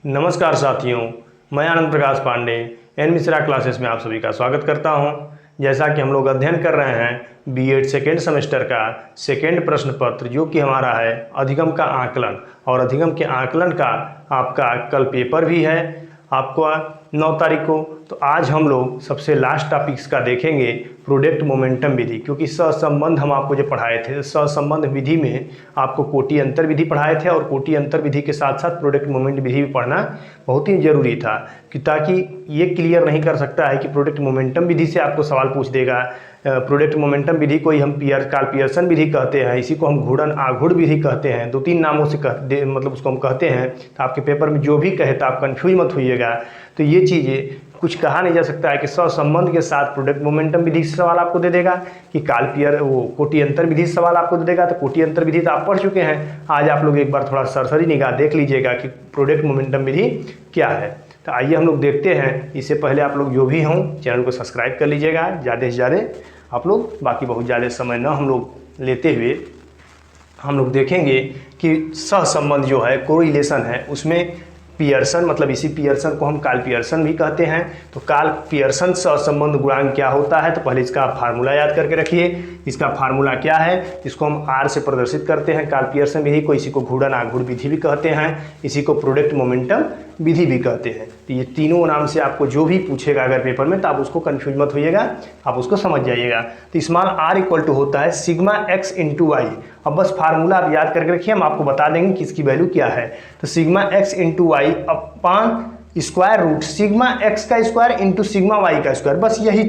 नमस्कार साथियों, मैं आनंद प्रकाश पांडे एन मिश्रा क्लासेस में आप सभी का स्वागत करता हूं। जैसा कि हम लोग अध्ययन कर रहे हैं बीएड सेकेंड सेमेस्टर का सेकेंड प्रश्न पत्र, जो कि हमारा है अधिगम का आकलन, और अधिगम के आकलन का आपका कल पेपर भी है आपको 9 तारीख को। तो आज हम लोग सबसे लास्ट टॉपिक्स का देखेंगे प्रोडक्ट मोमेंटम विधि, क्योंकि सहसंबंध हम आपको जो पढ़ाए थे, सहसंबंध विधि में आपको कोटि अंतर विधि पढ़ाए थे, और कोटि अंतर विधि के साथ साथ प्रोडक्ट मोमेंट विधि भी पढ़ना बहुत ही ज़रूरी था, कि ताकि ये क्लियर नहीं कर सकता है कि प्रोडक्ट मोमेंटम विधि से आपको सवाल पूछ देगा। प्रोडक्ट मोमेंटम विधि को ही हम कार्ल पियर्सन विधि कहते हैं, इसी को हम घूर्णन आघूर्ण विधि कहते हैं, 2-3 नामों से मतलब उसको हम कहते हैं। तो आपके पेपर में जो भी कहे तो आप कन्फ्यूज मत होइएगा। तो ये चीज़ें कुछ कहा नहीं जा सकता है कि सहसंबंध के साथ प्रोडक्ट मोमेंटम विधि से सवाल आपको दे देगा, कि कोटि अंतर विधि से सवाल आपको दे देगा। तो कोटि अंतर विधि तो आप पढ़ चुके हैं, आज आप लोग एक बार थोड़ा सरसरी निगाह देख लीजिएगा कि प्रोडक्ट मोमेंटम विधि क्या है। तो आइए हम लोग देखते हैं। इससे पहले आप लोग जो भी हों चैनल को सब्सक्राइब कर लीजिएगा ज़्यादा से ज़्यादा आप लोग, बाकी बहुत ज़्यादा समय न हम लोग लेते हुए हम लोग देखेंगे कि सहसंबंध जो है, कोरिलेशन है, उसमें पियर्सन, मतलब इसी पियर्सन को हम कार्ल पियर्सन भी कहते हैं। तो कार्ल पियर्सन सहसंबंध गुणांक क्या होता है, तो पहले इसका फार्मूला याद करके रखिए। इसका फार्मूला क्या है, इसको हम आर से प्रदर्शित करते हैं, कार्ल पियर्सन विधि को। इसी को घूर्णन आघूर्ण विधि भी कहते हैं, इसी को प्रोडक्ट मोमेंटम विधि भी कहते हैं। तो ये तीनों नाम से आपको जो भी पूछेगा अगर पेपर में, तो आप उसको कन्फ्यूज मत होइएगा, आप उसको समझ जाइएगा। तो स्मॉल आर इक्वल टू होता है सिग्मा एक्स इंटू वाई। अब बस फार्मूला आप याद करके रखिए, हम आपको बता देंगे कि इसकी वैल्यू क्या है। तो सिग्मा एक्स इंटू वाई अपान स्क्वायर रूट सिग्मा एक्स का स्क्वायर इंटू सिग्मा वाई का स्क्वायर। बस यही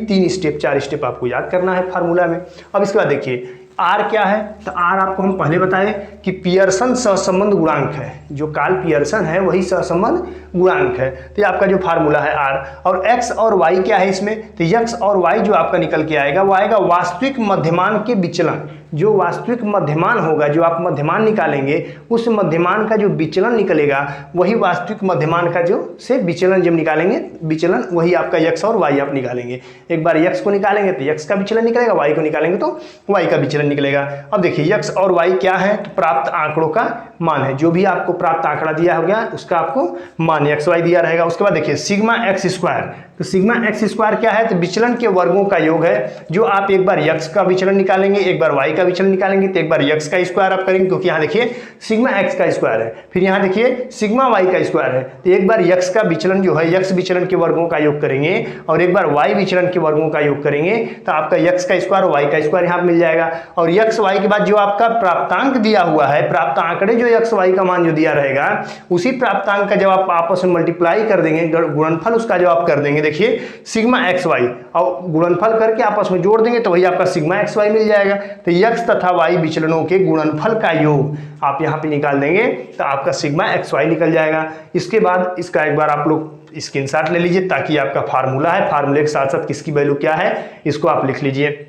4 स्टेप आपको याद करना है फार्मूला में। अब इसके बाद देखिए आर क्या है, तो आर आपको हम पहले बताए कि पियर्सन सहसंबंध गुणांक है। जो कार्ल पियर्सन है वही सहसंबंध गुणांक है। तो ये आपका जो फार्मूला है आर। और एक्स और वाई क्या है इसमें, तो एक्स और वाई जो आपका निकल के आएगा वो आएगा वास्तविक मध्यमान के विचलन। जो वास्तविक मध्यमान होगा, जो आप मध्यमान निकालेंगे, उस मध्यमान का जो विचलन निकलेगा वही वास्तविक मध्यमान का जो से विचलन जब निकालेंगे, विचलन वही आपका एक्स और वाई आप निकालेंगे। एक बार एक्स को निकालेंगे तो एक्स का विचलन निकलेगा, वाई को निकालेंगे तो वाई का विचलन निकलेगा। अब देखिए एक्स और वाई क्या है, तो प्राप्त आंकड़ों का मान है। जो भी आपको प्राप्त आंकड़ा दिया हो गया उसका आपको मान एक्स वाई दिया रहेगा। उसके बाद देखिए सिग्मा एक्स स्क्वायर, तो सिग्मा एक्स स्क्वायर क्या है, तो विचलन के वर्गों का योग है। जो आप एक बार एक्स का विचलन निकालेंगे, एक बार वाई का विचलन निकालेंगे, तो एक बार एक्स का स्क्वायर आप करेंगे, क्योंकि यहाँ देखिए सिग्मा एक्स का स्क्वायर है, फिर यहाँ देखिए सिग्मा वाई का स्क्वायर है। तो एक बार एक्स का विचलन जो है, एक्स विचलन के वर्गों का योग करेंगे, और एक बार वाई विचलन के वर्गों का योग करेंगे, तो आपका एक्स का स्क्वायर वाई का स्क्वायर यहाँ मिल जाएगा। और एक्स वाई के बाद जो आपका प्राप्तांक दिया हुआ है, प्राप्त आंकड़े जो एक्स वाई का मान जो दिया रहेगा, उसी प्राप्तांक का जब आप आपस में मल्टीप्लाई कर देंगे, गुणनफल उसका जब आप कर देंगे, देखिए सिग्मा एक्स वाई, और गुणनफल करके आपस में जोड़ देंगे तो वही आपका सिग्मा एक्स वाई मिल जाएगा। तो एक्स तथा वाई विचलनों के गुणनफल का योग आप यहाँ पे निकाल देंगे तो आपका सिग्मा एक्स वाई निकल जाएगा। इसके बाद इसका एक बार आप लोग स्क्रीनशॉट ले लीजिए, ताकि आपका फार्मूला है, फार्मूले के साथ साथ किसकी वैल्यू क्या है इसको आप लिख लीजिए।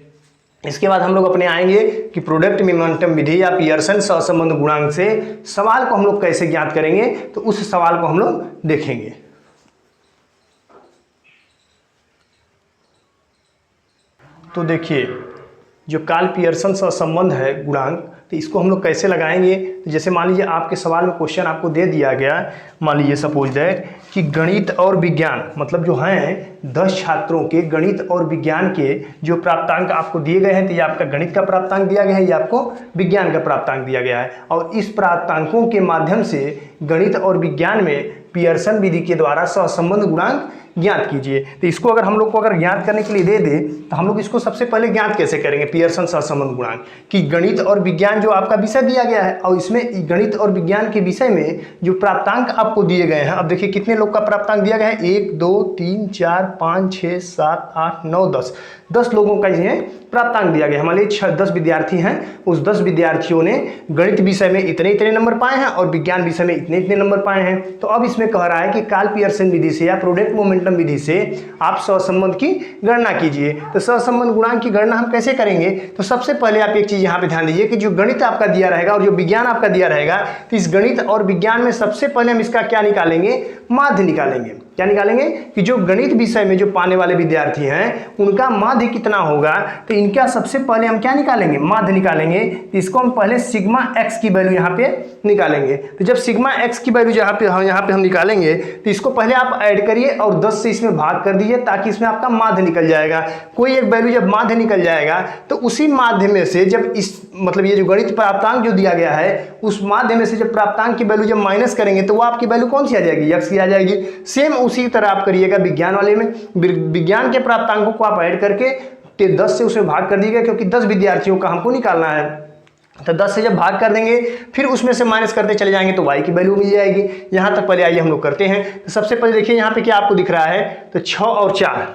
इसके बाद हम लोग अपने आएंगे कि प्रोडक्ट मोमेंटम विधि या पियर्सन सहसंबंध गुणांक से सवाल को हम लोग कैसे ज्ञात करेंगे, तो उस सवाल को हम लोग देखेंगे। तो देखिए जो कार्ल पियर्सन सहसंबंध है गुणांक, तो इसको हम लोग कैसे लगाएंगे। तो जैसे मान लीजिए आपके सवाल में क्वेश्चन आपको दे दिया गया, मान लीजिए सपोज दैट कि गणित और विज्ञान, मतलब जो हैं 10 छात्रों के गणित और विज्ञान के जो प्राप्तांक आपको दिए गए हैं, तो ये आपका गणित का प्राप्तांक दिया गया है, ये आपको विज्ञान का प्राप्तांक दिया गया है। और इस प्राप्तांकों के माध्यम से गणित और विज्ञान में पियर्सन विधि के द्वारा सहसंबंध गुणांक ज्ञात कीजिए। तो इसको अगर हम लोग को अगर ज्ञात करने के लिए दे दे, तो हम लोग इसको सबसे पहले ज्ञात कैसे करेंगे पियर्सन सहसंबंध गुणांक, कि गणित और विज्ञान जो आपका विषय दिया गया है, और इसमें गणित और विज्ञान के विषय में जो प्राप्तांक आपको दिए गए हैं, अब देखिए कितने लोग का प्राप्तांक दिया गया है, 1 2 3 4 5 6 7 8 9 10 लोगों का इसमें प्राप्तांक दिया गया। हमारे 10 विद्यार्थी हैं, उस 10 विद्यार्थियों ने गणित विषय में इतने इतने नंबर पाए हैं और विज्ञान विषय में इतने इतने नंबर पाए हैं। तो अब इसमें कह रहा है कि कार्ल पियर्सन विधि से या प्रोडक्ट मोमेंटम विधि से आप सहसंबंध की गणना कीजिए। तो सहसंबंध गुणांक की गणना हम कैसे करेंगे, तो सबसे पहले आप एक चीज यहाँ पे ध्यान दीजिए कि जो गणित आपका दिया रहेगा और जो विज्ञान आपका दिया रहेगा, तो इस गणित और विज्ञान में सबसे पहले हम इसका क्या निकालेंगे, माध्य निकालेंगे। क्या निकालेंगे कि जो गणित विषय में जो पाने वाले विद्यार्थी हैं उनका माध्य कितना होगा, तो इनका सबसे पहले हम क्या निकालेंगे, माध्य निकालेंगे। तो इसको हम पहले सिग्मा एक्स की वैल्यू यहाँ पे निकालेंगे। तो जब सिग्मा एक्स की वैल्यू यहाँ पे हम निकालेंगे तो इसको पहले आप ऐड करिए और 10 से इसमें भाग कर दीजिए ताकि इसमें आपका माध्य निकल जाएगा। कोई एक वैल्यू जब माध्य निकल जाएगा तो उसी माध्य में से जब इस मतलब ये जो गणित प्राप्तांक जो दिया गया है उस माध्य में से जब प्राप्तांक की वैल्यू जब माइनस करेंगे तो वो आपकी वैल्यू कौन सी आ जाएगी, एक्स की आ जाएगी। सेम उसी तरह आप करिएगा विज्ञान वाले में। विज्ञान के प्राप्तांकों को आप ऐड करके 10 से उसमें भाग कर दीजिएगा क्योंकि 10 विद्यार्थियों का हमको निकालना है। तो 10 से जब भाग कर देंगे फिर उसमें से माइनस करते चले जाएंगे तो y की वैल्यू मिल जाएगी। यहाँ तक पहले आइए हम लोग करते हैं। तो सबसे पहले देखिए यहाँ पे क्या आपको दिख रहा है, तो 6 और 4,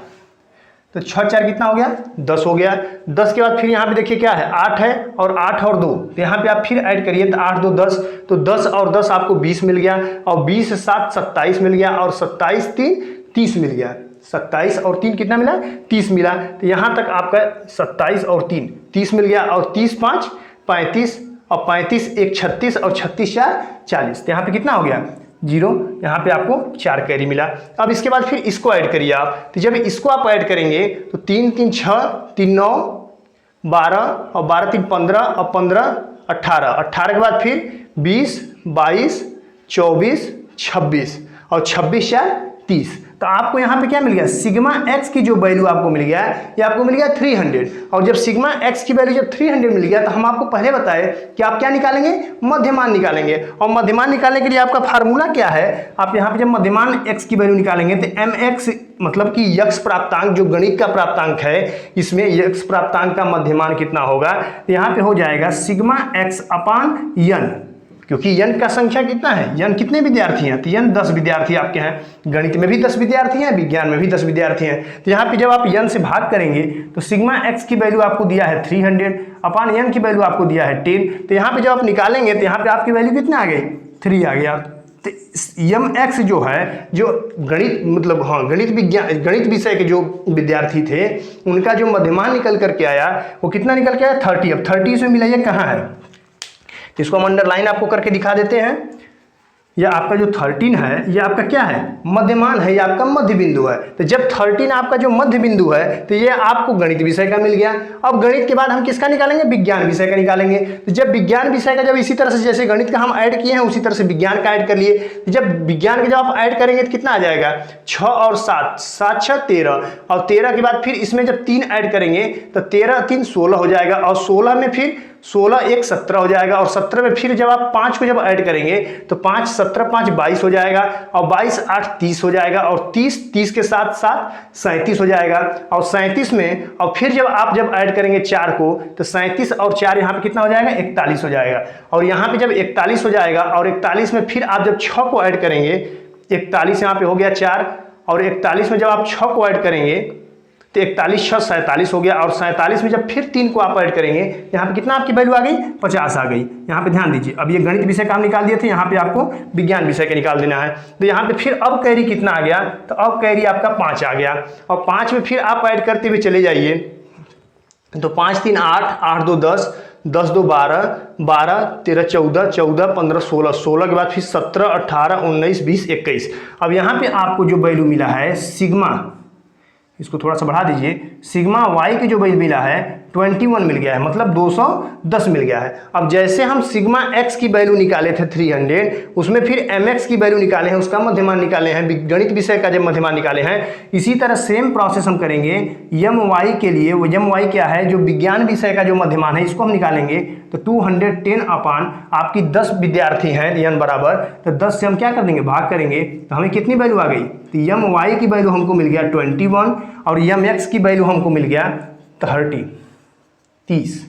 तो 6 4 कितना हो गया, 10 हो गया। 10 के बाद फिर यहाँ पे देखिए क्या है, 8 है और 8 और 2, तो यहाँ पे आप फिर ऐड करिए तो 8 2 10, तो 10 और 10 आपको 20 मिल गया और 20 7 27 मिल गया और 27 3 30 मिल गया। 27 और 3 कितना मिला, 30 मिला। तो यहाँ तक आपका 27 और 3 30 मिल गया और 30 5 35 और 35 1 36 और 36 4 40। तो यहाँ पे कितना हो गया, 0। यहाँ पे आपको 4 कैरी मिला। अब इसके बाद फिर इसको ऐड करिए आप। तो जब इसको आप ऐड करेंगे तो 3 3 6 3 9 12 और 12 3 15 और 15 18, 18 के बाद फिर 20 22 24 26 और 26 4 30। तो आपको यहाँ पे क्या मिल गया, सिग्मा एक्स की जो वैल्यू आपको मिल गया ये आपको मिल गया 300। और जब सिग्मा एक्स की वैल्यू जब 300 मिल गया तो हम आपको पहले बताए कि आप क्या निकालेंगे, मध्यमान निकालेंगे। और मध्यमान निकालने के लिए आपका फार्मूला क्या है, आप यहाँ पे जब मध्यमान एक्स की वैल्यू निकालेंगे तो एम एक्स मतलब कि यक्ष प्राप्तांक जो गणित का प्राप्तांक है इसमें यक्ष प्राप्तांक का मध्यमान कितना होगा, तो यहाँ पे हो जाएगा सिग्मा एक्स अपान यन, क्योंकि यन का संख्या कितना है, यन कितने विद्यार्थी हैं, तो यन 10 विद्यार्थी आपके हैं। गणित में भी 10 विद्यार्थी हैं, विज्ञान में भी 10 विद्यार्थी हैं। तो यहाँ पे जब आप यन से भाग करेंगे तो सिग्मा एक्स की वैल्यू आपको दिया है 300 अपान यन की वैल्यू आपको दिया है 10। तो यहाँ पे जब आप निकालेंगे तो यहाँ पे आपकी वैल्यू कितना आ गई, 3 आ गया। तो यम एक्स जो है, जो गणित मतलब गणित विषय के जो विद्यार्थी थे उनका जो मध्यमान निकल करके आया वो कितना निकल के आया, 30। अब 30 इसमें मिला, ये कहाँ है, इसको हम अंडरलाइन आपको करके दिखा देते हैं। यह आपका जो 13 है ये आपका क्या है, मध्यमान है, ये आपका मध्य बिंदु है। तो जब 13 आपका जो मध्य बिंदु है तो ये आपको गणित विषय का मिल गया। अब गणित के बाद हम किसका निकालेंगे, विज्ञान विषय का निकालेंगे। तो जब विज्ञान विषय का जब इसी तरह से जैसे गणित का हम ऐड किए हैं उसी तरह से विज्ञान का ऐड कर लिए। तो जब विज्ञान का जब आप ऐड करेंगे तो कितना आ जाएगा, 6 और 7 7 6 13 और 13 के बाद फिर इसमें जब 3 ऐड करेंगे तो 13 3 16 हो जाएगा और 16 में फिर 16 1 17 हो जाएगा और 17 में फिर जब आप 5 को जब ऐड करेंगे तो 5 17 5 22 हो जाएगा और 22 8 30 हो जाएगा और 30 के साथ साथ 37 हो जाएगा और 37 में और फिर जब आप जब ऐड करेंगे 4 को तो 37 और 4 यहाँ पे कितना हो जाएगा, 41 हो जाएगा। और यहाँ पे जब 41 हो जाएगा और 41 में फिर आप जब 6 को ऐड करेंगे, 41 यहाँ पे हो गया 4 और 41 में जब आप 6 को ऐड करेंगे तो 41 6 47 हो गया और 47 में जब फिर 3 को आप ऐड करेंगे यहाँ पे कितना आपकी वैल्यू आ गई, 50 आ गई। यहाँ पे ध्यान दीजिए, अब ये गणित विषय का हम निकाल दिए थे, यहाँ पे आपको विज्ञान विषय का निकाल देना है। तो यहाँ पे फिर अब कैरी कितना आ गया, तो अब कैरी आपका 5 आ गया और 5 में फिर आप ऐड करते हुए चले जाइए। तो 5 3 8 8 2 10 10 2 12 12 13 14 14 15 16 16 के बाद फिर 17 18 19 20 21। अब यहाँ पे आपको जो वैल्यू मिला है सिग्मा, इसको थोड़ा सा बढ़ा दीजिए, सिग्मा वाई की जो वैल्यू मिला है 21 मिल गया है, मतलब 210 मिल गया है। अब जैसे हम सिग्मा एक्स की वैल्यू निकाले थे 300, उसमें फिर एम एक्स की वैल्यू निकाले हैं, उसका मध्यमान निकाले हैं, गणित विषय का जब मध्यमान निकाले हैं, इसी तरह सेम प्रोसेस हम करेंगे यम वाई के लिए। वो यम वाई क्या है, जो विज्ञान विषय का जो मध्यमान है इसको हम निकालेंगे। तो 210 अपान आपकी 10 विद्यार्थी हैं यन बराबर, तो 10 से हम क्या कर देंगे, भाग करेंगे, तो हमें कितनी वैल्यू आ गई, तो यम वाई की वैल्यू हमको मिल गया 21 और यम एक्स की वैल्यू हमको मिल गया 30।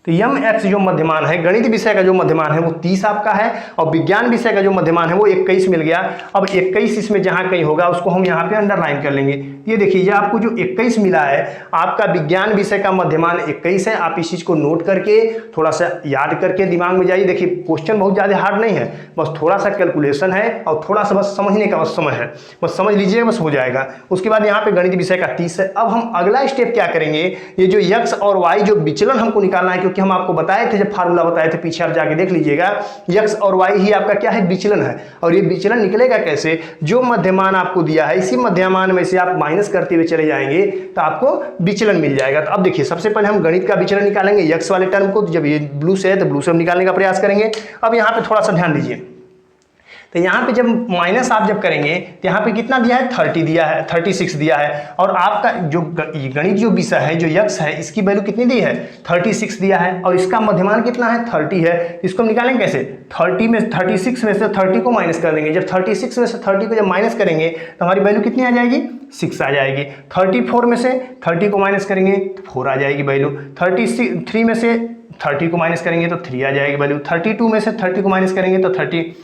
तो यम एक्स जो मध्यमान है, गणित विषय का जो मध्यमान है वो 30 आपका है और विज्ञान विषय का जो मध्यमान है वो 21 मिल गया। अब 21 इसमें जहाँ कहीं होगा उसको हम यहाँ पे अंडरलाइन कर लेंगे। ये देखिए, ये आपको जो 21 मिला है आपका विज्ञान विषय का मध्यमान 21 है। आप इस चीज़ को नोट करके थोड़ा सा याद करके दिमाग में जाइए। देखिए क्वेश्चन बहुत ज़्यादा हार्ड नहीं है, बस थोड़ा सा कैलकुलेशन है और थोड़ा सा बस समझने का बस समय है, बस समझ लीजिए, बस हो जाएगा। उसके बाद यहाँ पे गणित विषय का 30 है। अब हम अगला स्टेप क्या करेंगे, ये जो यक्स और वाई जो विचलन हमको निकालना है, क्योंकि क्योंकि हम आपको बताए थे, जब फार्मूला बताए थे पीछे आप जाके देख लीजिएगा, x और y ही आपका क्या है, विचलन है। और ये विचलन निकलेगा कैसे, जो मध्यमान आपको दिया है इसी मध्यमान में से आप माइनस करते हुए चले जाएंगे तो आपको विचलन मिल जाएगा। तो अब देखिए सबसे पहले हम गणित का विचलन निकालेंगे x वाले टर्म को, तो जब ये ब्लू से है तो ब्लू से हम निकालने का प्रयास करेंगे। अब यहाँ पे थोड़ा सा ध्यान दीजिए, तो यहाँ पे जब माइनस आप जब करेंगे तो यहाँ पे कितना दिया है, 30 दिया है, 36 दिया है। और आपका जो गणित जो विषय है जो x है इसकी वैल्यू कितनी दी है, 36 दिया है। और इसका मध्यमान कितना है, 30 है। इसको हम निकालेंगे कैसे, 36 में से 30 को माइनस कर देंगे। जब 36 में से 30 को जब माइनस करेंगे तो हमारी वैल्यू कितनी आ जाएगी, 6 आ जाएगी। 34 में से 30 को माइनस करेंगे तो 4 आ जाएगी वैल्यू। 33 में से 30 को माइनस करेंगे तो 3 आ जाएगी वैल्यू। 32 में से 30 को माइनस करेंगे तो 32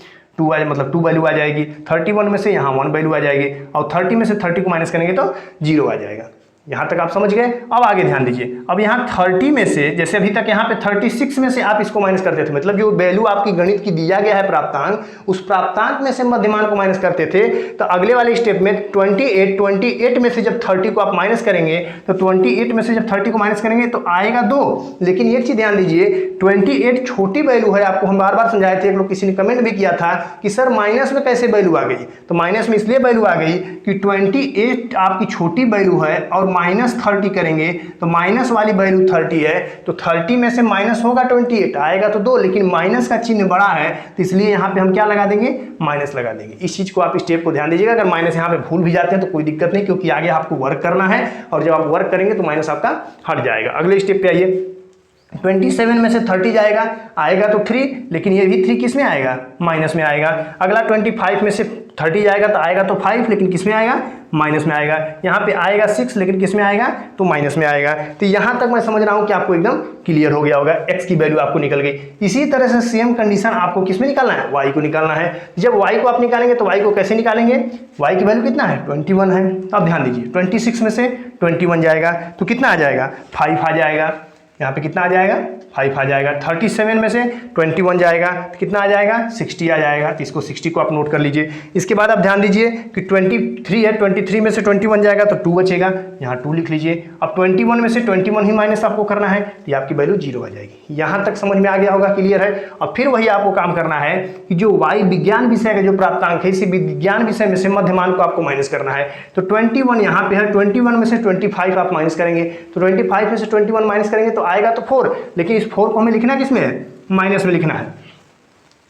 आ, मतलब 2 वैल्यू आ जाएगी। 31 में से यहाँ 1 वैल्यू आ जाएगी। और 30 में से 30 को माइनस करेंगे तो 0 आ जाएगा। यहाँ तक आप समझ गए। अब आगे ध्यान दीजिए, अब यहाँ 30 में से, जैसे अभी तक यहाँ पे 36 में से आप इसको माइनस करते थे, मतलब जो वैल्यू आपकी गणित की दिया गया है प्राप्तांक, उस प्राप्तांक में से मध्यमान को माइनस करते थे। तो अगले वाले स्टेप में 28 में से जब 30 को आप माइनस करेंगे तो 28 में से जब 30 को माइनस करेंगे तो आएगा 2। लेकिन एक चीज ध्यान दीजिए, 28 छोटी वैल्यू है, आपको हम बार बार समझाए थे, एक लोग किसी ने कमेंट भी किया था कि सर माइनस में कैसे वैल्यू आ गई। तो माइनस में इसलिए वैल्यू आ गई कि 28 आपकी छोटी वैल्यू है और माइनस 30 करेंगे तो माइनस वाली वैल्यू 30 है, तो 30 में से माइनस होगा 28, आएगा तो 2, लेकिन माइनस का चिन्ह बड़ा है तो इसलिए यहाँ पे हम क्या लगा देंगे, माइनस लगा देंगे। इस चीज को आप स्टेप को ध्यान दीजिएगा। अगर माइनस यहाँ पे भूल भी जाते हैं तो कोई दिक्कत नहीं, क्योंकि आगे आपको वर्क करना है और जब आप वर्क करेंगे तो माइनस आपका हट जाएगा। अगले स्टेप पे आइए, 27 में से 30 जाएगा, आएगा तो 3, लेकिन ये भी 3 किस में आएगा, माइनस में आएगा। अगला 25 में से 30 जाएगा तो आएगा तो 5, लेकिन किस में आएगा, माइनस में आएगा। यहाँ पे आएगा 6, लेकिन किस में आएगा, तो माइनस में आएगा। तो यहाँ तक मैं समझ रहा हूँ कि आपको एकदम क्लियर हो गया होगा, x की वैल्यू आपको निकल गई। इसी तरह से सेम कंडीशन आपको किस में निकालना है, y को निकालना है। जब y को आप निकालेंगे तो y को कैसे निकालेंगे, y की वैल्यू कितना है, 21 है। अब ध्यान दीजिए, 26 में से 21 जाएगा तो कितना आ जाएगा, 5 आ जाएगा। यहाँ पे कितना आ जाएगा, 5 आ जाएगा। 37 में से 21 जाएगा तो कितना आ जाएगा, 60 आ जाएगा। तो इसको 60 को आप नोट कर लीजिए। इसके बाद आप ध्यान दीजिए कि 23 है, 23 में से 21 जाएगा तो 2 बचेगा, यहाँ 2 लिख लीजिए। अब 21 में से 21 ही माइनस आपको करना है तो ये आपकी वैल्यू 0 आ जाएगी। यहाँ तक समझ में आ गया होगा, क्लियर है। और फिर वही आपको काम करना है कि जो y विज्ञान विषय का जो प्राप्तांक है, इसी विज्ञान विषय में से मध्यमान को आपको माइनस करना है। तो 21 यहाँ पे है, 21 में से 25 आप माइनस करेंगे तो 25 में से 21 माइनस करेंगे तो आएगा तो 4, लेकिन इस 4 को हमें लिखना किस में है, माइनस में लिखना है।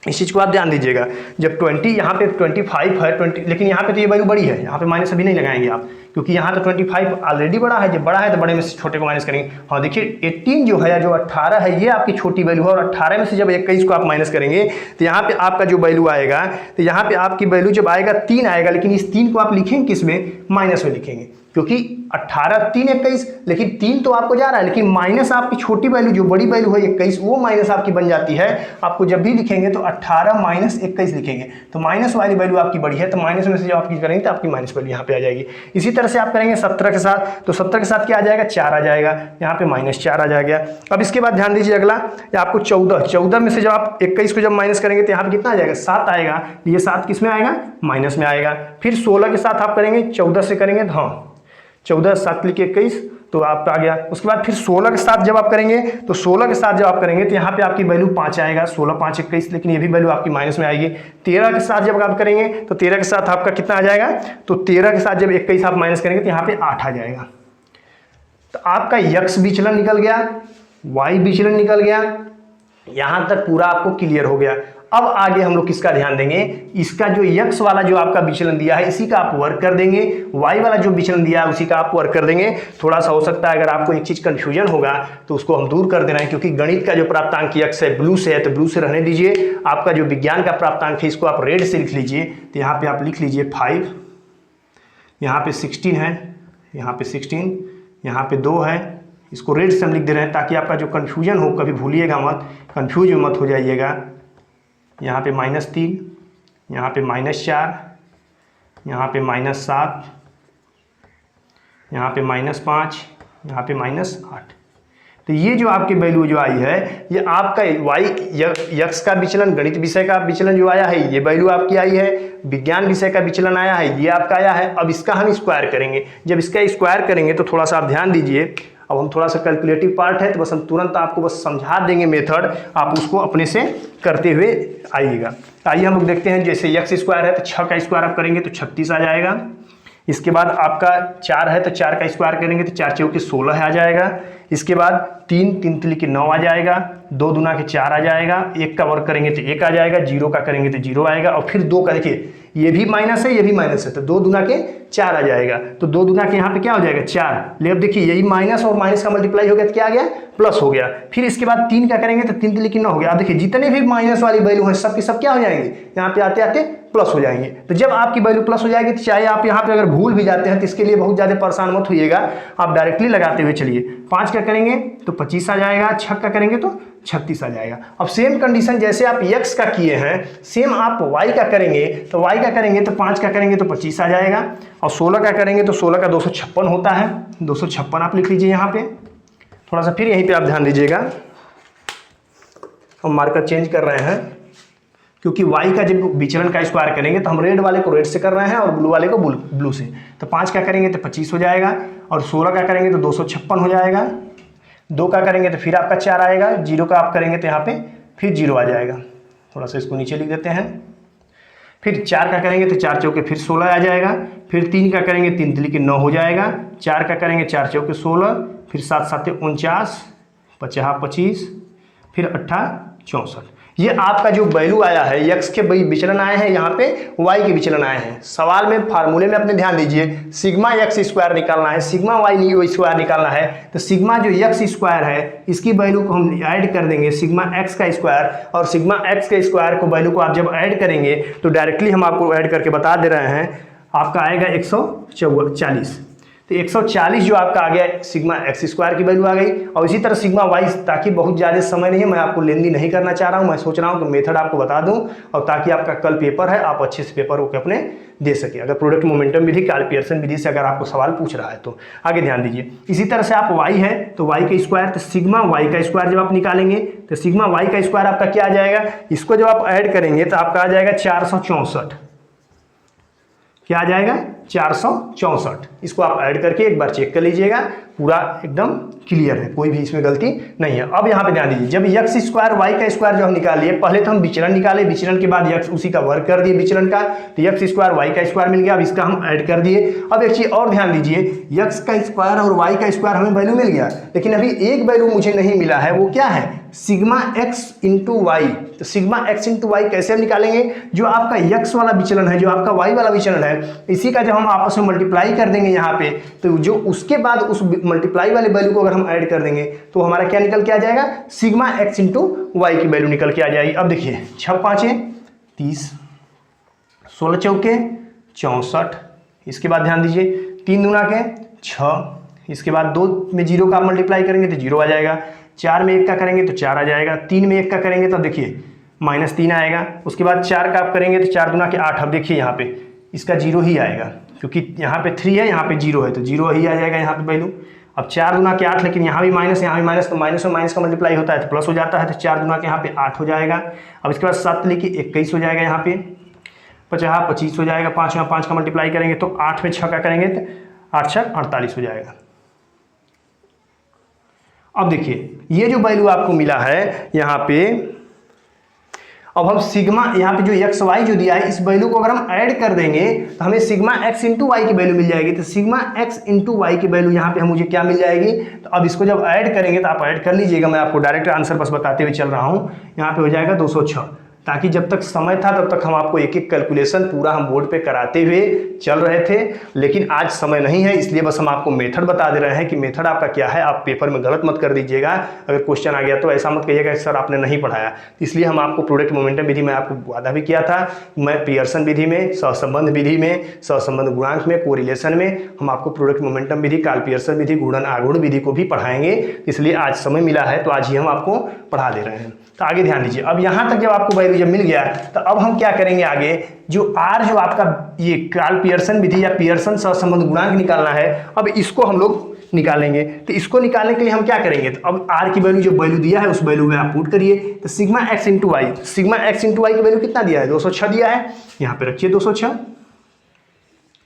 इस चीज को आप ध्यान दीजिएगा। जब 20 यहाँ पे 25 है 20, लेकिन यहाँ पे तो ये वैल्यू बड़ी है, यहाँ पे माइनस अभी नहीं लगाएंगे आप, क्योंकि यहाँ तो 25 ऑलरेडी बड़ा है। जब बड़ा है तो बड़े में से छोटे को माइनस करेंगे। हाँ देखिए 18 जो है या जो 18 है ये आपकी छोटी वैल्यू है, और 18 में से जब 21 को आप माइनस करेंगे तो यहाँ पे आपका जो वैल्यू आएगा, तो यहाँ पे आपकी वैल्यू जब आएगा 3 आएगा, लेकिन इस 3 को आप लिखेंगे किस में, माइनस में लिखेंगे, क्योंकि 18 3 21, लेकिन 3 तो आपको जा रहा है, लेकिन माइनस आपकी छोटी वैल्यू जो बड़ी वैल्यू है 21, वो माइनस आपकी बन जाती है। आपको जब भी लिखेंगे तो 18 माइनस 21 लिखेंगे, तो माइनस वाली वैल्यू आपकी बड़ी है, तो माइनस में से जब आपकी करेंगे तो आपकी माइनस वैल्यू यहाँ पे आ जाएगी। इसी तरह से आप करेंगे 17 के साथ, तो 17 के साथ क्या आ जाएगा, 4 आ जाएगा, यहाँ पे -4 आ जाएगा। अब इसके बाद ध्यान दीजिए अगला, आपको 14 में से जब आप 21 को जब माइनस करेंगे तो यहाँ पे कितना आ जाएगा, 7 आएगा। ये 7 किस में आएगा, माइनस में आएगा। फिर 16 के साथ आप करेंगे, 14 से करेंगे तो हाँ 14 7 लिखे 21, तो आप आ गया। उसके बाद फिर 16 के साथ जब आप करेंगे, तो 16 के साथ जब आप करेंगे तो यहाँ पे आपकी वैल्यू 5 आएगा, 16 5 21, लेकिन ये भी वैल्यू आपकी माइनस में आएगी। 13 के साथ जब आप करेंगे तो 13 के साथ आपका कितना आ जाएगा, तो 13 के साथ जब 21 आप माइनस करेंगे तो यहाँ पे 8 आ जाएगा। तो आपका x विचलन निकल गया, y विचलन निकल गया, यहाँ तक पूरा आपको क्लियर हो गया। अब आगे हम लोग किसका ध्यान देंगे, इसका जो x वाला जो आपका विचलन दिया है इसी का आप वर्क कर देंगे, y वाला जो विचलन दिया है उसी का आप वर्क कर देंगे। थोड़ा सा हो सकता है अगर आपको एक चीज कंफ्यूजन होगा तो उसको हम दूर कर दे रहे हैं, क्योंकि गणित का जो प्राप्तांक x है ब्लू से है तो ब्लू से रहने दीजिए। आपका जो विज्ञान का प्राप्तांक है इसको आप रेड से लिख लीजिए। तो यहाँ पे आप लिख लीजिए 5, यहाँ पे 16 है, यहाँ पे 16, यहाँ पे 2 है, इसको रेड से हम लिख दे रहे हैं ताकि आपका जो कन्फ्यूजन हो कभी भूलिएगा मत, कन्फ्यूज मत हो जाइएगा। यहाँ पे -3, यहाँ पे -4, यहाँ पे -7, यहाँ पे -5, यहाँ पे -8। तो ये जो आपकी वैल्यू जो आई है ये आपका x का विचलन, गणित विषय का विचलन जो आया है ये वैल्यू आपकी आई है, विज्ञान विषय का विचलन आया है ये आपका आया है। अब इसका हम स्क्वायर करेंगे। जब इसका स्क्वायर करेंगे तो थोड़ा सा आप ध्यान दीजिए अब हम थोड़ा सा कैलकुलेटिव पार्ट है तो बस हम तुरंत आपको बस समझा देंगे मेथड, आप उसको अपने से करते हुए आइएगा। आइए हम लोग देखते हैं, जैसे x स्क्वायर है तो 6 का स्क्वायर आप करेंगे तो 36 आ जाएगा। इसके बाद आपका 4 है तो 4 का स्क्वायर करेंगे तो 4 चौके 16 आ जाएगा। इसके बाद 3 3 तिली के 9 आ जाएगा, 2 दूना के 4 आ जाएगा, 1 का वर्ग करेंगे तो 1 आ जाएगा, 0 का करेंगे तो 0 आएगा, और फिर 2 का देखिए ये भी माइनस है ये भी माइनस है तो 2 दूना के 4 आ जाएगा, तो 2 दूना के यहाँ पे क्या हो जाएगा 4। ले अब देखिए यही माइनस और माइनस का मल्टीप्लाई हो गया तो क्या आ गया प्लस हो गया। फिर इसके बाद 3 का करेंगे तो 3 तिली की 9 हो गया। अब देखिए जितने भी माइनस वाली वैल्यू है सब की सब क्या हो जाएंगे यहाँ पे आते आते प्लस हो जाएंगे। तो जब आपकी वैल्यू प्लस हो जाएगी तो चाहे आप यहाँ पे अगर भूल भी जाते हैं तो इसके लिए बहुत ज़्यादा परेशान मत होइएगा, आप डायरेक्टली लगाते हुए चलिए। 5 का करेंगे तो 25 आ जाएगा, 6 का करेंगे तो 36 आ जाएगा। अब सेम कंडीशन जैसे आप x का किए हैं सेम आप y का करेंगे, तो y का करेंगे तो 5 का करेंगे तो 25 आ जाएगा, और 16 का करेंगे तो 16 का 256 होता है, 256 आप लिख लीजिए यहाँ पे। थोड़ा सा फिर यहीं पे आप ध्यान दीजिएगा, हम मार्कर चेंज कर रहे हैं क्योंकि y का जब विचलन का स्क्वायर करेंगे तो हम रेड वाले को रेड से कर रहे हैं और ब्लू वाले को ब्लू से। तो 5 का करेंगे तो 25 हो जाएगा, और 16 का करेंगे तो 256 हो जाएगा, 2 का करेंगे तो फिर आपका 4 आएगा, 0 का आप करेंगे तो यहाँ पे फिर 0 आ जाएगा। थोड़ा सा इसको नीचे लिख देते हैं। फिर 4 का करेंगे तो 4 चौके फिर 16 आ जाएगा, फिर 3 का करेंगे 3 तिली के 9 हो जाएगा, 4 का करेंगे 4 चौके 16, फिर 7 7 49, 50 25, फिर 8 64। ये आपका जो वैल्यू आया है x के विचलन आए हैं, यहाँ पे y के विचलन आए हैं। सवाल में फार्मूले में अपने ध्यान दीजिए, सिग्मा x स्क्वायर निकालना है, सिग्मा y स्क्वायर निकालना है, तो सिग्मा जो x स्क्वायर है इसकी वैल्यू को हम ऐड कर देंगे सिग्मा x का स्क्वायर, और सिग्मा x के स्क्वायर को वैल्यू को आप जब ऐड करेंगे तो डायरेक्टली हम आपको ऐड करके बता दे रहे हैं, आपका आएगा 140। तो 140 जो आपका आ गया सिग्मा x स्क्वायर की वैल्यू आ गई। और इसी तरह सिग्मा y, ताकि बहुत ज़्यादा समय नहीं है, मैं आपको लेंदी नहीं करना चाह रहा हूँ, मैं सोच रहा हूँ कि मेथड आपको बता दूँ, और ताकि आपका कल पेपर है आप अच्छे से पेपर को अपने दे सके। अगर प्रोडक्ट मोमेंटम विधि कार्ल पियर्सन विधि से अगर आपको सवाल पूछ रहा है तो आगे ध्यान दीजिए। इसी तरह से आप y है तो y का स्क्वायर, तो सिग्मा y का स्क्वायर जब आप निकालेंगे तो सिग्मा y का स्क्वायर आपका क्या आ जाएगा, इसको जब आप ऐड करेंगे तो आपका आ जाएगा 464। क्या आ जाएगा 464। इसको आप ऐड करके एक बार चेक कर लीजिएगा, पूरा एकदम क्लियर है, कोई भी इसमें गलती नहीं है। अब यहाँ पे ध्यान दीजिए, जब x स्क्वायर y का स्क्वायर जो हम निकाल लिए, पहले तो हम विचलन निकाले, विचलन के बाद x उसी का वर्ग कर दिए विचलन का, तो x स्क्वायर y का स्क्वायर मिल गया। अब इसका हम ऐड कर दिए। अब एक चीज़ और ध्यान दीजिए, x का स्क्वायर और y का स्क्वायर हमें वैल्यू मिल गया, लेकिन अभी एक वैल्यू मुझे नहीं मिला है, वो क्या है सिग्मा x इंटू वाई। तो सिग्मा x इंटू वाई कैसे हम निकालेंगे, जो आपका x वाला विचलन है, जो आपका y वाला विचलन है, इसी का जब हम आपस में मल्टीप्लाई कर देंगे यहाँ पे, तो जो उसके बाद उस मल्टीप्लाई वाले वैल्यू को अगर हम ऐड कर देंगे तो हमारा क्या निकल के आ जाएगा, सिग्मा x इंटू वाई की वैल्यू निकल के आ जाएगी। अब देखिए 6 5 30, 16 चौके 64, इसके बाद ध्यान दीजिए 3 दूना के 6, इसके बाद 2 में 0 का मल्टीप्लाई करेंगे तो 0 आ जाएगा, 4 में 1 का करेंगे तो 4 आ जाएगा, 3 में 1 का करेंगे तो देखिए -3 आएगा। उसके बाद 4 का आप करेंगे तो 4 दूना के 8। अब देखिए यहाँ पे इसका 0 ही आएगा, क्योंकि यहाँ पे 3 है यहाँ पे 0 है तो 0 ही आ जाएगा यहाँ पे वैल्यू। अब 4 दूना के 8, लेकिन यहाँ भी माइनस यहाँ भी माइनस, तो माइनस में माइनस का मल्टीप्लाई होता है तो प्लस हो जाता है, तो 4 दूना के यहाँ पे 8 हो जाएगा। अब इसके बाद 7 लेके 21 हो जाएगा, यहाँ पे 50 25 हो जाएगा, 5 में 5 का मल्टीप्लाई करेंगे तो 8 में 6 का करेंगे तो 8 6 48 हो जाएगा। अब देखिए ये जो वैल्यू आपको मिला है यहाँ पे, अब हम सिग्मा यहाँ पे जो एक्स वाई जो दिया है इस वैल्यू को अगर हम ऐड कर देंगे तो हमें सिग्मा एक्स इंटू वाई की वैल्यू मिल जाएगी। तो सिग्मा एक्स इंटू वाई की वैल्यू यहाँ पे मुझे क्या मिल जाएगी, तो अब इसको जब ऐड करेंगे तो आप ऐड कर लीजिएगा, मैं आपको डायरेक्ट आंसर बस बताते हुए चल रहा हूँ। यहाँ पे हो जाएगा 206, ताकि जब तक समय था तब तक हम आपको एक एक कैलकुलेशन पूरा हम बोर्ड पे कराते हुए चल रहे थे, लेकिन आज समय नहीं है, इसलिए बस हम आपको मेथड बता दे रहे हैं कि मेथड आपका क्या है। आप पेपर में गलत मत कर दीजिएगा, अगर क्वेश्चन आ गया तो ऐसा मत कहिएगा सर आपने नहीं पढ़ाया। इसलिए हम आपको प्रोडक्ट मोमेंटम विधि में आपको वादा भी किया था, मैं पियर्सन विधि में, सहसंबंध विधि में, सहसंबंध गुणांक में, कोरिलेशन में हम आपको प्रोडक्ट मोमेंटम विधि, कार्ल पियर्सन विधि, गुणन आघूर्ण विधि को भी पढ़ाएंगे। इसलिए आज समय मिला है तो आज ही हम आपको पढ़ा दे रहे हैं। तो आगे ध्यान दीजिए, अब यहाँ तक जब आपको वैल्यू जब मिल गया तो अब हम क्या करेंगे आगे, जो आर जो आपका ये कार्ल पियर्सन विधि या पियर्सन सहसंबंध गुणांक निकालना है, अब इसको हम लोग निकालेंगे। तो इसको निकालने के लिए हम क्या करेंगे, तो अब आर की वैल्यू जो वैल्यू दिया है उस वैल्यू में आप पुट करिए। तो sigma X into Y, sigma X into Y की वैल्यू कितना दिया है, 206 दिया है, यहाँ पे रखिए 206।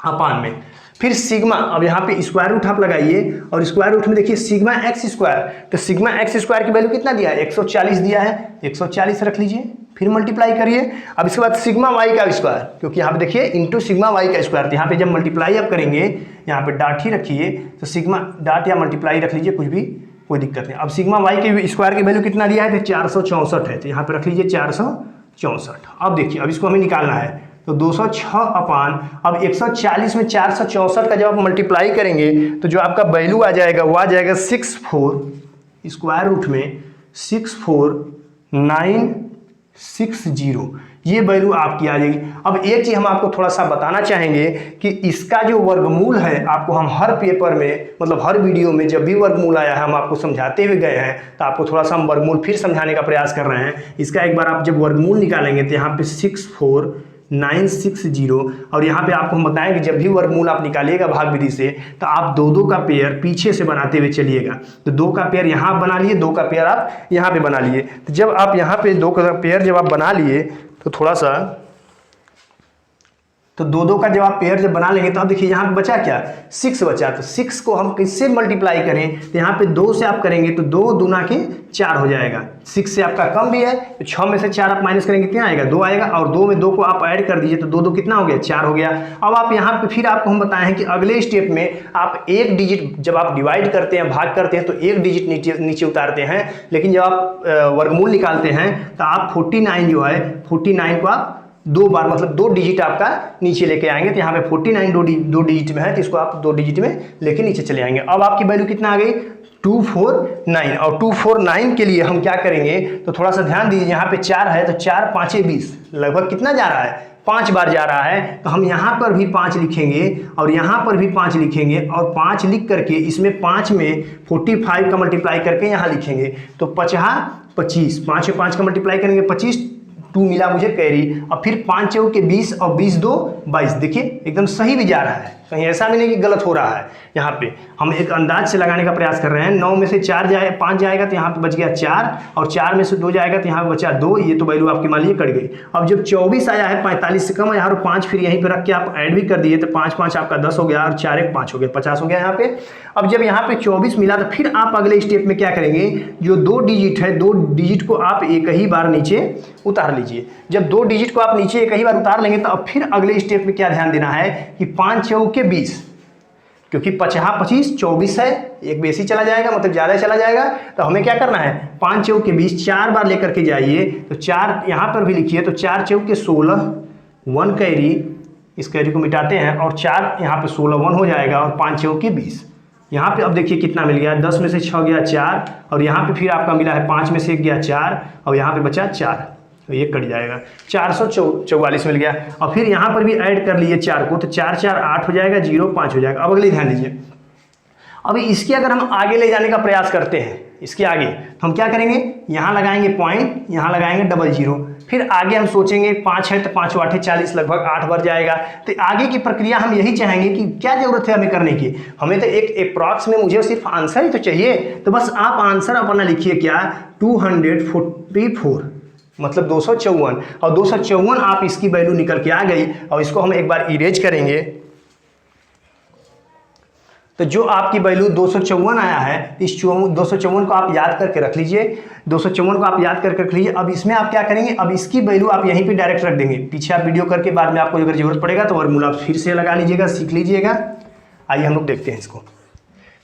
अपान में। फिर सिग्मा, अब यहाँ पे स्क्वायर रूट आप लगाइए और स्क्वायर रूट में देखिए सिग्मा एक्स स्क्वायर, तो सिग्मा एक्स स्क्वायर की वैल्यू कितना दिया है 140 दिया है, 140 रख लीजिए, फिर मल्टीप्लाई करिए। अब इसके बाद सिग्मा वाई का स्क्वायर, क्योंकि यहाँ पे देखिए इंटू सिग्मा वाई का स्क्वायर, तो यहाँ पे जब मल्टीप्लाई आप करेंगे यहाँ पे डाट ही रखिए, तो सिग्मा डाट या मल्टीप्लाई रख लीजिए, कुछ भी कोई दिक्कत नहीं। अब सिग्मा वाई के स्क्वायर की वैल्यू कितना दिया है, तो 464 है, तो यहाँ पे रख लीजिए 464। अब देखिए अब इसको हमें निकालना है, तो 206 अपान, अब 140 में 464 का जब आप मल्टीप्लाई करेंगे तो जो आपका वैल्यू आ जाएगा वो आ जाएगा 64 स्क्वायर रूट में 64960, ये वैल्यू आपकी आ जाएगी। अब एक चीज़ हम आपको थोड़ा सा बताना चाहेंगे कि इसका जो वर्गमूल है आपको हम हर पेपर में, मतलब हर वीडियो में जब भी वर्गमूल आया है हम आपको समझाते हुए गए हैं, तो आपको थोड़ा सा हम वर्गमूल फिर समझाने का प्रयास कर रहे हैं। इसका एक बार आप जब वर्गमूल निकालेंगे तो यहाँ पे 64960, और यहाँ पे आपको हम बताएं कि जब भी वर्गमूल आप निकालिएगा भाग विधि से तो आप दो दो का पेयर पीछे से बनाते हुए चलिएगा। तो दो का पेयर यहाँ बना लिए, दो का पेयर आप यहाँ पे बना लिए। तो जब आप यहाँ पे दो का पेयर जब आप बना लिए तो थोड़ा सा, तो दो दो का जब आप पेयर जब बना लेंगे तो अब देखिए यहाँ पे बचा क्या 6 बचा, तो 6 को हम किससे मल्टीप्लाई करें, तो यहाँ पे 2 से आप करेंगे तो 2 दूना के 4 हो जाएगा। 6 से आपका कम भी है तो 6 में से 4 आप माइनस करेंगे कितना आएगा 2 आएगा, और 2 में 2 को आप ऐड कर दीजिए तो 2 2 कितना हो गया 4 हो गया। अब आप यहाँ पे फिर आपको हम बताएं कि अगले स्टेप में आप एक डिजिट जब आप डिवाइड करते हैं, भाग करते हैं, तो एक डिजिट नीचे उतारते हैं, लेकिन जब आप वर्गमूल निकालते हैं तो आप 49 जो है 49 को आप 2 बार, मतलब 2 डिजिट आपका नीचे लेके आएंगे। तो यहाँ पे 49 दो डिजिट में है, तो इसको आप 2 डिजिट में लेके नीचे चले आएंगे। अब आपकी वैल्यू कितना आ गई 249, और 249 के लिए हम क्या करेंगे तो थोड़ा सा ध्यान दीजिए, यहाँ पे 4 है तो 4 5 20, लगभग कितना जा रहा है 5 बार जा रहा है, तो हम यहाँ पर भी 5 लिखेंगे और यहाँ पर भी 5 लिखेंगे, और 5 लिख करके इसमें 5 में 45 का मल्टीप्लाई करके यहाँ लिखेंगे, तो 5 25, 5 में 5 का मल्टीप्लाई करेंगे 25, 2 मिला मुझे कैरी, और फिर 5 चौक के 20 और 20 2 22, देखिए एकदम सही भी जा रहा है, कहीं ऐसा भी नहीं कि गलत हो रहा है। यहाँ पे हम एक अंदाज से लगाने का प्रयास कर रहे हैं। 9 में से 5 जाएगा तो यहाँ पे बच गया 4, और 4 में से 2 जाएगा तो यहाँ पे बचा 2, ये तो वैल्यू आपकी मान लीजिए कट गई। अब जब 24 आया है 45 से कम है, और 5 फिर यहीं पे रख के आप ऐड भी कर दिए तो 5 5 आपका 10 हो गया, और 4 1 5 हो गया, 50 हो गया यहाँ पे। अब जब यहाँ पे 24 मिला तो फिर आप अगले स्टेप में क्या करेंगे, जो 2 डिजिट है 2 डिजिट को आप एक ही बार नीचे उतार लीजिए। जब 2 डिजिट को आप नीचे एक ही बार उतार लेंगे तो अब फिर अगले स्टेप में क्या ध्यान देना है कि 5 चौक के 20, क्योंकि 5 25 24 है, एक बेसी चला जाएगा मतलब ज़्यादा चला जाएगा, तो हमें क्या करना है 5 चौक के 20 4 बार लेकर के जाइए, तो 4 यहाँ पर भी लिखिए, तो 4 चौक के 16, 1 कैरी, इस कैरी को मिटाते हैं, और 4 यहाँ पे 16 1 हो जाएगा, और 5 चौक के 20, यहाँ पे अब देखिए कितना मिल गया, 10 में से 6 गया 4, और यहाँ पे फिर आपका मिला है 5 में से 1 गया 4, और यहाँ पे बचा 4, तो ये कट जाएगा, 444 मिल गया। और फिर यहाँ पर भी ऐड कर लिए 4 को, तो 4 4 8 हो जाएगा, 0 5 हो जाएगा। अब अगले ध्यान दीजिए, अभी इसके अगर हम आगे ले जाने का प्रयास करते हैं, इसके आगे तो हम क्या करेंगे, यहाँ लगाएंगे पॉइंट, यहाँ लगाएंगे 00, फिर आगे हम सोचेंगे 5 है तो 5 8 40, लगभग 8 बार जाएगा। तो आगे की प्रक्रिया हम यही चाहेंगे कि क्या जरूरत है हमें करने की, हमें तो एक अप्रॉक्स में मुझे सिर्फ आंसर ही तो चाहिए, तो बस आप आंसर अपना लिखिए क्या 244, मतलब 254, और 254 आप इसकी वैल्यू निकल के आ गई। और इसको हम एक बार इरेज करेंगे, तो जो आपकी वैल्यू 254 आया है, इस 254 को आप याद करके रख लीजिए, 254 को आप याद करके रख लीजिए। अब इसमें आप क्या करेंगे, अब इसकी वैल्यू आप यहीं पे डायरेक्ट रख देंगे, पीछे आप वीडियो करके बाद में आपको अगर जरूरत पड़ेगा तो वर्गमूल आप फिर से लगा लीजिएगा, सीख लीजिएगा। आइए हम लोग देखते हैं इसको।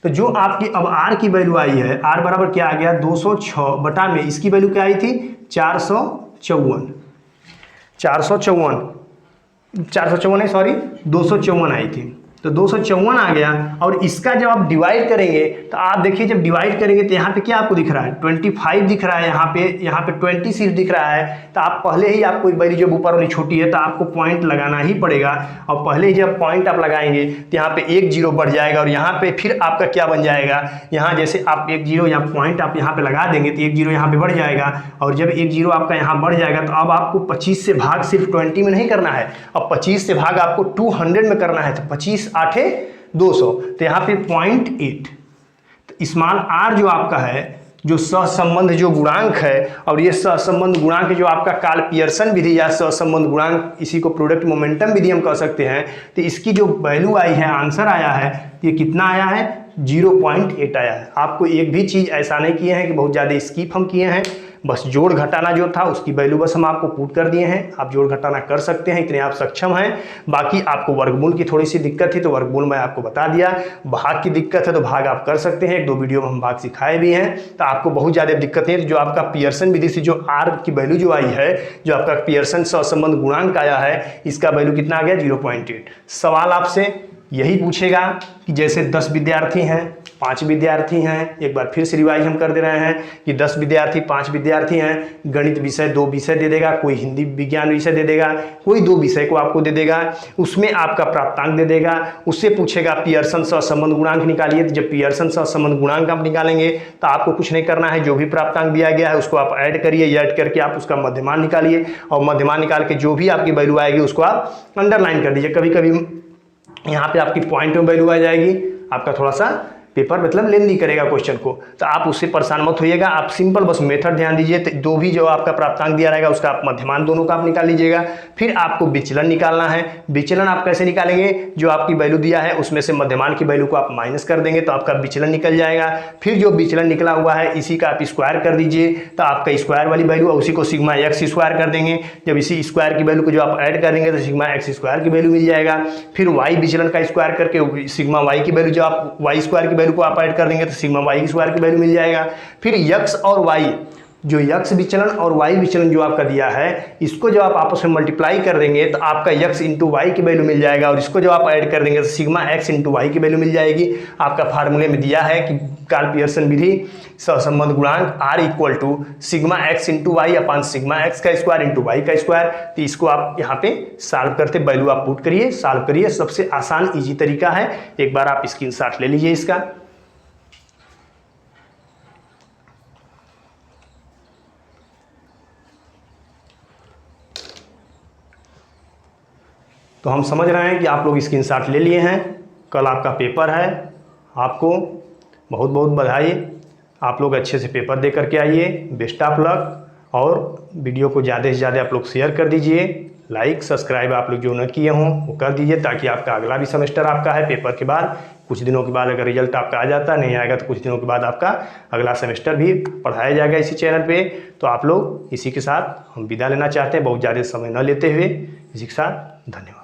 तो जो आपकी अब r की वैल्यु आई है, r बराबर क्या आ गया 206 बटा में इसकी वैल्यू क्या आई थी 254 आई थी, तो 254 आ गया। और इसका जब आप डिवाइड करेंगे तो आप देखिए, जब डिवाइड करेंगे तो यहाँ पे क्या आपको दिख रहा है 25 दिख रहा है, यहाँ पे 26 दिख रहा है। तो आप पहले ही आपको वैल्यू जब ऊपर वाली छोटी है तो आपको पॉइंट लगाना ही पड़ेगा, और पहले ही जब पॉइंट आप लगाएंगे तो यहाँ पे 1 0 बढ़ जाएगा, और यहाँ पे फिर आपका क्या बन जाएगा, यहाँ जैसे आप 1 0 यहाँ पॉइंट आप यहाँ पे लगा देंगे तो 1 0 यहाँ पे बढ़ जाएगा, और जब 1 0 आपका यहाँ बढ़ जाएगा तो अब आपको 25 से भाग सिर्फ 20 में नहीं करना है, अब 25 से भाग आपको 200 में करना है, तो 25 8 200, तो यहाँ पे 0.8, तो स्मॉल r जो आपका है जो सहसंबंध जो गुणांक है, और ये सहसंबंध गुणांक जो आपका कार्ल पियर्सन विधि या सहसंबंध गुणांक, इसी को प्रोडक्ट मोमेंटम विधि हम कह सकते हैं, तो इसकी जो वैल्यू आई है, आंसर आया है, ये कितना आया है, 0.8 आया है। आपको एक भी चीज़ ऐसा नहीं किए हैं कि बहुत ज़्यादा स्किप हम किए हैं, बस जोड़ घटाना जो था उसकी वैल्यू बस हम आपको पुट कर दिए हैं। आप जोड़ घटाना कर सकते हैं, इतने आप सक्षम हैं। बाकी आपको वर्गमूल की थोड़ी सी दिक्कत थी तो वर्गमूल मैं आपको बता दिया, भाग की दिक्कत है तो भाग आप कर सकते हैं, 1-2 वीडियो में हम भाग सिखाए भी हैं। तो आपको बहुत ज़्यादा दिक्कत है, जो आपका पियर्सन विधि से जो आर की वैल्यू जो आई है, जो आपका पियर्सन सहसंबंध गुणांक आया है, इसका वैल्यू कितना आ गया, 0.8। सवाल आपसे यही पूछेगा कि जैसे 10 विद्यार्थी हैं, 5 विद्यार्थी हैं, एक बार फिर से रिवाइज हम कर दे रहे हैं कि 10 विद्यार्थी, 5 विद्यार्थी हैं, गणित विषय 2 विषय दे देगा, कोई हिंदी विज्ञान विषय दे देगा, कोई 2 विषय को आपको दे देगा, उसमें आपका प्राप्तांक दे देगा, उससे पूछेगा पियर्सन सहसंबंध गुणांक निकालिए। तो जब पियर्सन सहसंबंध गुणांक आप निकालेंगे तो आपको कुछ नहीं करना है, जो भी प्राप्तांक दिया गया है उसको आप ऐड करिए, ऐड करके आप उसका मध्यमान निकालिए, और मध्यमान निकाल के जो भी आपकी वैल्यू आएगी उसको आप अंडरलाइन कर दीजिए। कभी कभी यहाँ पे आपकी पॉइंट में वैल्यू आ जाएगी, आपका थोड़ा सा पेपर मतलब लेंदी करेगा क्वेश्चन को, तो आप उससे परेशान मत होइएगा। आप सिंपल बस मेथड ध्यान दीजिए, तो जो भी जो आपका प्राप्तांक दिया रहेगा उसका आप मध्यमान दोनों का आप निकाल लीजिएगा। फिर आपको विचलन निकालना है। विचलन आप कैसे निकालेंगे, जो आपकी वैल्यू दिया है उसमें से मध्यमान की वैल्यू को आप माइनस कर देंगे तो आपका विचलन निकल जाएगा। फिर जो विचलन निकला हुआ है इसी का आप स्क्वायर कर दीजिए, तो आपका स्क्वायर वाली वैल्यू, उसी को सिग्मा एक्स स्क्वायर कर देंगे। जब इसी स्क्वायर की वैल्यू को जो आप ऐड करेंगे तो सिग्मा एक्स स्क्वायर की वैल्यू मिल जाएगा। फिर वाई विचलन का स्क्वायर करके सिग्मा वाई की वैल्यू, जो आप वाई स्क्वायर की वैल्यू को आप ऐड कर देंगे तो सिग्मा वाई स्क्वायर की वैल्यू मिल जाएगा। फिर यक्स और वाई, जो यक्स विचलन और वाई विचलन जो आपका दिया है, इसको जब आप आपस में मल्टीप्लाई कर देंगे तो आपका यक्स इंटू वाई की वैल्यू मिल जाएगा, और इसको जब आप ऐड कर देंगे तो सिग्मा एक्स इंटू वाई की वैल्यू मिल जाएगी। आपका फार्मूले में दिया है कि कार्ल पियर्सन विधि सहसंबंध गुणांक R equal to sigma X into Y upon sigma X का स्क्वायर इंटू वाई का स्क्वायर। तो इसको आप यहाँ पे सॉल्व करते वैल्यू आप पुट करिए, सॉल्व करिए। सबसे आसान ईजी तरीका है, एक बार आप स्क्रीनशॉट ले लीजिए इसका। तो हम समझ रहे हैं कि आप लोग स्क्रीनशॉट ले लिए हैं। कल आपका पेपर है, आपको बहुत बहुत बधाई। आप लोग अच्छे से पेपर दे करके आइए, बेस्ट ऑफ लक। और वीडियो को ज़्यादा से ज़्यादा आप लोग शेयर कर दीजिए, लाइक सब्सक्राइब आप लोग जो न किए हों वो कर दीजिए, ताकि आपका अगला भी सेमेस्टर आपका है। पेपर के बाद कुछ दिनों के बाद अगर रिजल्ट आपका आ जाता नहीं आएगा तो कुछ दिनों के बाद आपका अगला सेमेस्टर भी पढ़ाया जाएगा इसी चैनल पे। तो आप लोग इसी के साथ हम विदा लेना चाहते हैं, बहुत ज़्यादा समय न लेते हुए। इसी के साथ धन्यवाद।